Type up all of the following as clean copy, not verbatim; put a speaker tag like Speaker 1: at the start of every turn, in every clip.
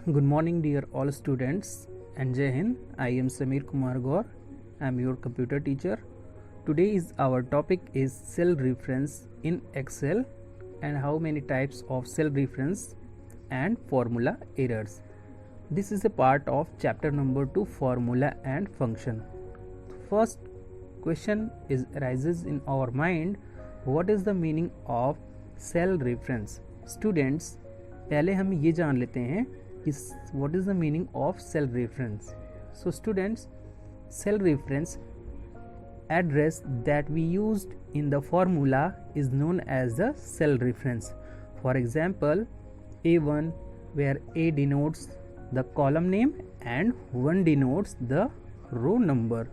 Speaker 1: Good morning, dear all students, and Jai Hind. I am Samir Kumar Gaur. I am your computer teacher. Today is our topic is cell reference in Excel and how many types of cell reference and formula errors. This is a part of chapter number 2, formula and function. First question arises in our mind, what is the meaning of cell reference? Students, पहले हम ये जान लेते हैं कि what is the meaning of cell reference. So students, cell reference address that we used in the formula is known as the cell reference. For example, A1, where A denotes the column name and 1 denotes the row number,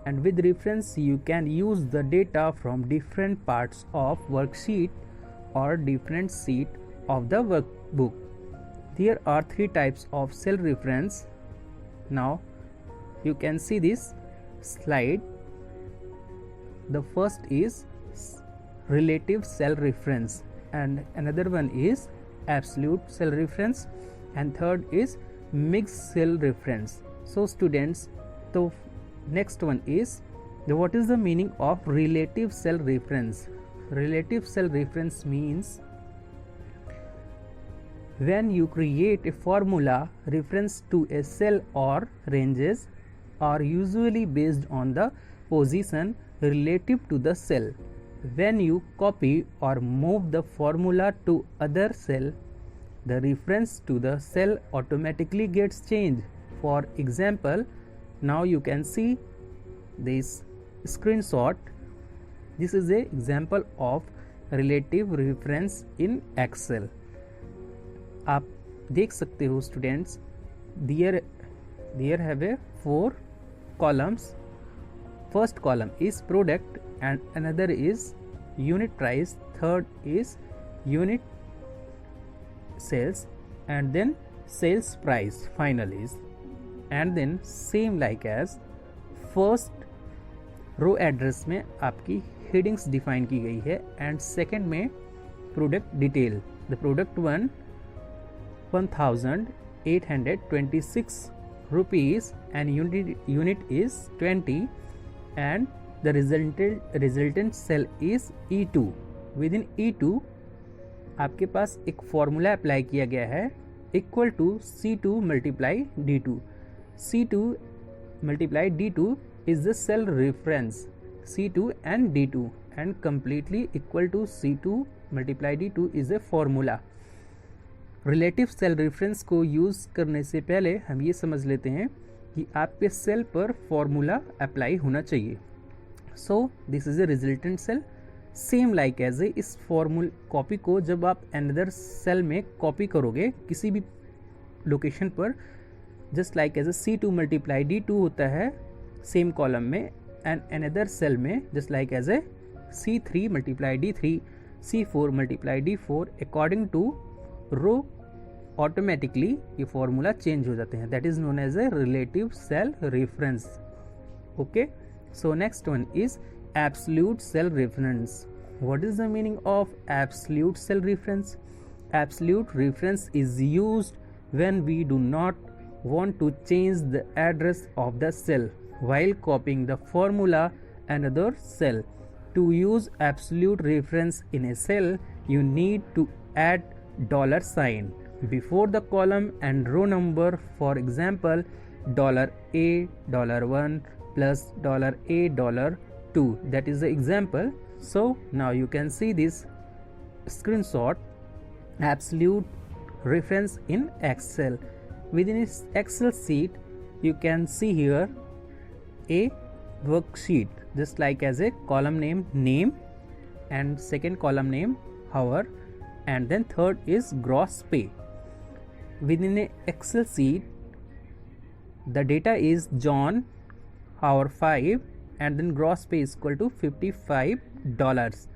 Speaker 1: and with reference you can use the data from different parts of worksheet or different sheet of the workbook. There are 3 types of cell reference. Now you can see this slide. The first is relative cell reference, and another one is absolute cell reference, and third is mixed cell reference. So students, the next one is what is the meaning of relative cell reference? Relative cell reference means when you create a formula, reference to a cell or ranges are usually based on the position relative to the cell. When you copy or move the formula to other cell, the reference to the cell automatically gets changed. For example, now you can see this screenshot. This is an example of relative reference in Excel. आप देख सकते हो students, there have a 4 columns. First column is product and another is unit price, third is unit sales, and then sales price final is, and then same like as first row address में आपकी headings define की गई है and second में product detail. The product 1826 rupees and unit is 20 and the resultant cell is E2. Within E2 आपके पास एक formula apply किया गया है equal to C2 multiply D2. C2 multiply D2 is the cell reference C2 and D2 and completely equal to C2 multiply D2 is a formula. Relative cell reference को use करने से पहले हम ये समझ लेते हैं कि आपके सेल पर फॉर्मूला अप्लाई होना चाहिए. So this is a resultant cell. Same like as a इस फॉर्मूल कॉपी को जब आप अनदर सेल में कॉपी करोगे किसी भी लोकेशन पर, just like as a C2 multiply D2 होता है सेम कॉलम में एंड अनदर सेल में just like as a C3 multiply D3, C4 multiply D4 according to row automatically ये फॉर्मूला चेंज हो जाते हैं. That is known as a relative cell reference. Okay, so next one is absolute cell reference. What is the meaning of absolute cell reference? Absolute reference is used when we do not want to change the address of the cell while copying the formula another cell. To use absolute reference in a cell, you need to add $sign before the column and row number. For example, $A, $1 plus $A, $2. That is the example. So now you can see this screenshot, absolute reference in Excel. Within this Excel sheet, you can see here a worksheet, just like as a column name, and second column name hour, and then third is gross pay. Within a Excel sheet, the data is John, hour 5, and then gross pay is equal to $55.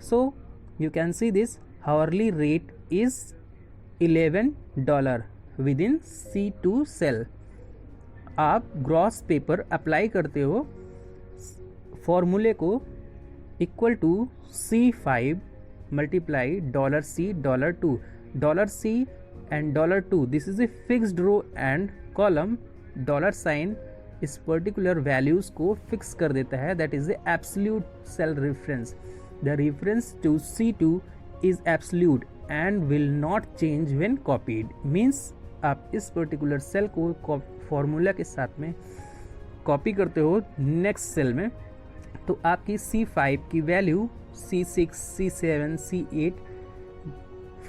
Speaker 1: So you can see this hourly rate is $11 within C2 cell. आप gross pay पर apply करते हो फॉर्मूले को equal to C5 multiply $C $2. $C and $2, this is a fixed row and column. $sign इस particular values को fix कर देता है, that is absolute cell reference. The reference to C2 is absolute and will not change when copied. Means आप इस particular cell को formula के साथ में कॉपी करते हो नेक्स्ट सेल में, तो आपकी C5 की value C6, C7, C8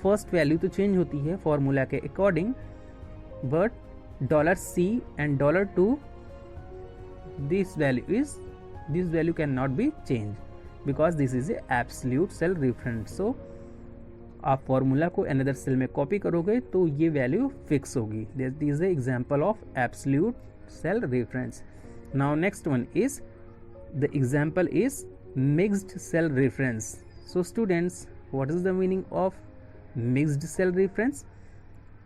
Speaker 1: first value तो चेंज होती है फॉर्मूला के according, but $C and $2 this value cannot be changed because this is a absolute cell reference. So आप फॉर्मूला को अनदर सेल में कॉपी करोगे तो ये वैल्यू फिक्स होगी. That is the example of absolute cell reference. Now next one is the example is mixed cell reference. So students, what is the meaning of mixed cell reference?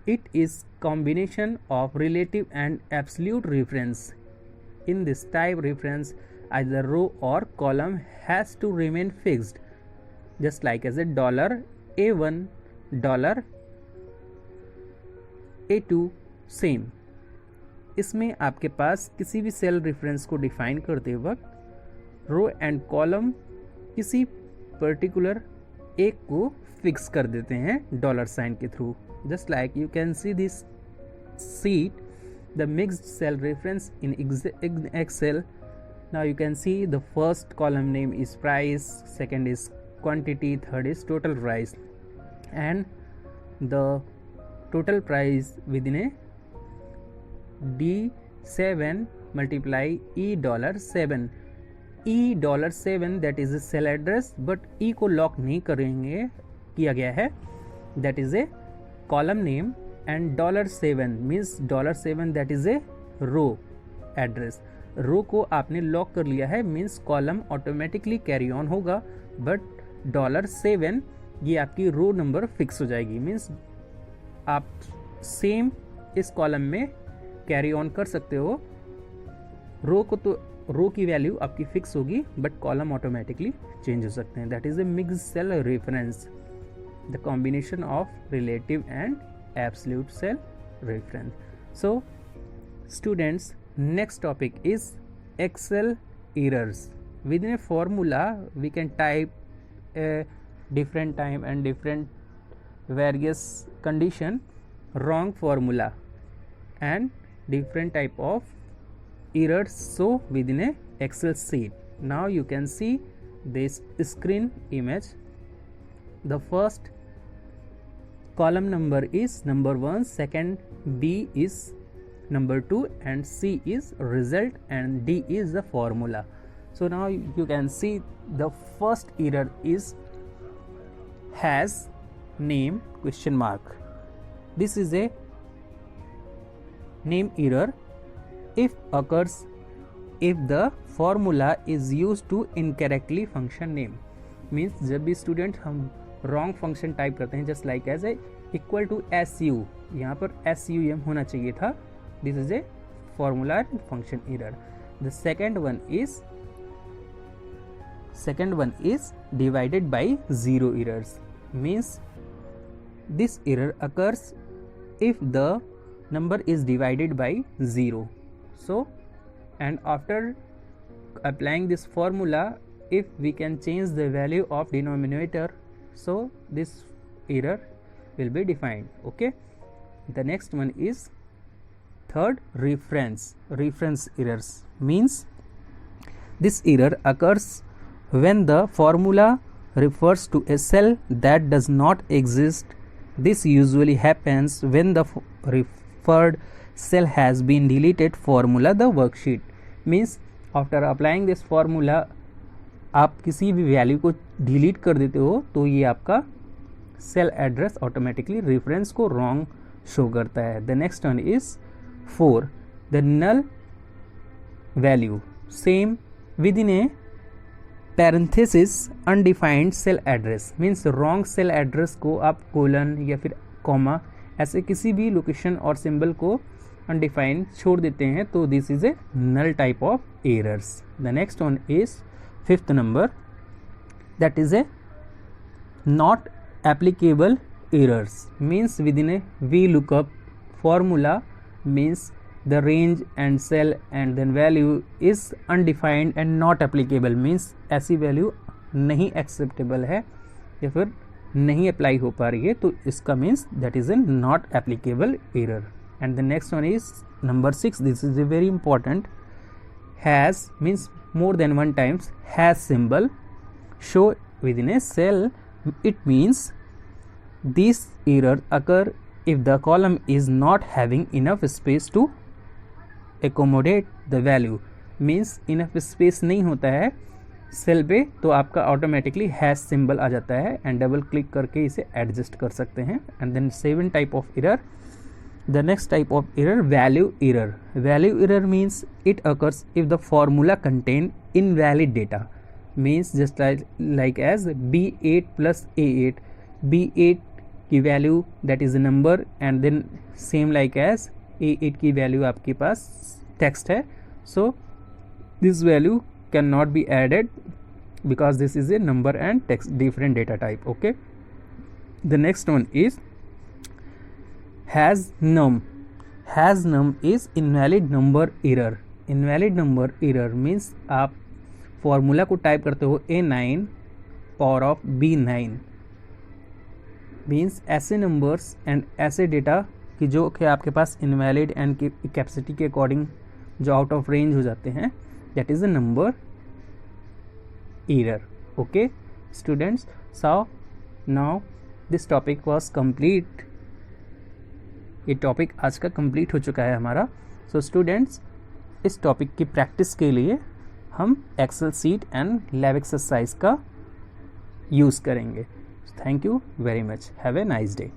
Speaker 1: It is combination of relative and absolute reference. In this type reference, either row or column has to remain fixed, just like as a $A1, $A2 same. इसमें आपके पास किसी भी cell reference को define करते वक्त row and column किसी particular एक को फिक्स कर देते हैं $साइन के through. Just like you can see this sheet, the mixed cell reference in Excel. Now you can see the first column name is price, second is quantity, third is total price, and the total price within a D7 multiply E$7. E$7 that is a cell address, but E को lock नहीं करेंगे किया गया है, that is a column name, and $7 means $7 that is a row address. रो को आपने lock कर लिया है, means column automatically carry on होगा, बट $7 ये आपकी रो नंबर फिक्स हो जाएगी. मीन्स आप सेम इस कॉलम में कैरी ऑन कर सकते हो. रो को तो रो की वैल्यू आपकी फिक्स होगी, बट कॉलम ऑटोमेटिकली चेंज हो सकते हैं. That is a mixed cell reference, the combination of relative and absolute cell reference. So students, next topic is Excel errors. Within a formula we can type a different time and different various condition wrong formula and different type of errors. So within a Excel sheet, now you can see this screen image. The first column number is number 1, second B is number 2, and C is result, and D is the formula. So now you can see the first error is has name question mark. This is a name error if occurs if the formula is used to incorrectly function name. Means जब भी student हम wrong function type करते हैं, just like as a equal to SU, यहाँ पर SUM होना चाहिए था. This is a formula function error. The second one is divided by 0 errors. Means this error occurs if the number is divided by 0. So and after applying this formula, if we can change the value of denominator, so this error will be defined. Okay, the next one is third, reference errors. Means this error occurs when the formula refers to a cell that does not exist. This usually happens when the referred cell has been deleted. Formula the worksheet. Means after applying this formula आप किसी भी value को delete कर देते हो तो ये आपका सेल एड्रेस ऑटोमेटिकली रेफरेंस को रॉन्ग शो करता है. The next one is 4, the null value same within a parenthesis undefined cell address. Means wrong cell address को आप कोलन या फिर कॉमा ऐसे किसी भी लोकेशन और सिंबल को अनडिफाइंड छोड़ देते हैं, तो this is a null type of errors. The next one is 5th number, that is a not applicable errors means within a VLOOKUP formula means the range and cell and then value is undefined and not applicable means ऐसी value नहीं acceptable है या फिर नहीं apply हो पा रही है, तो इसका means that is A not applicable error. And the next one is number 6. This is a very important. Has means more than one times, has symbol show within a cell. It means these errors occur if the column is not having enough space to accommodate the value. means enough space नहीं होता है cell पे, तो आपका automatically has symbol आ जाता है and double click करके इसे एडजस्ट कर सकते हैं. And then 7 type of error. The next type of error, value error. Value error means it occurs if the formula contain invalid data. Means just like as B8 plus A8. B8 की value that is a number and then same like as A8 की value आपके पास text है. So this value cannot be added because this is a number and text, different data type. Okay. The next one is has num. Has num is invalid number error. Invalid number error means आप formula को type करते हो A9 power of B9 means ऐसे numbers and ऐसे data कि जो कि आपके पास इनवैलिड एंड की कैपेसिटी के अकॉर्डिंग जो आउट ऑफ रेंज हो जाते हैं, that is a number error. Okay students, so now this topic was complete. ये टॉपिक आज का कंप्लीट हो चुका है हमारा. सो स्टूडेंट्स, इस टॉपिक की प्रैक्टिस के लिए हम Excel sheet and lab exercise का यूज़ करेंगे. Thank you very much. Have a nice day.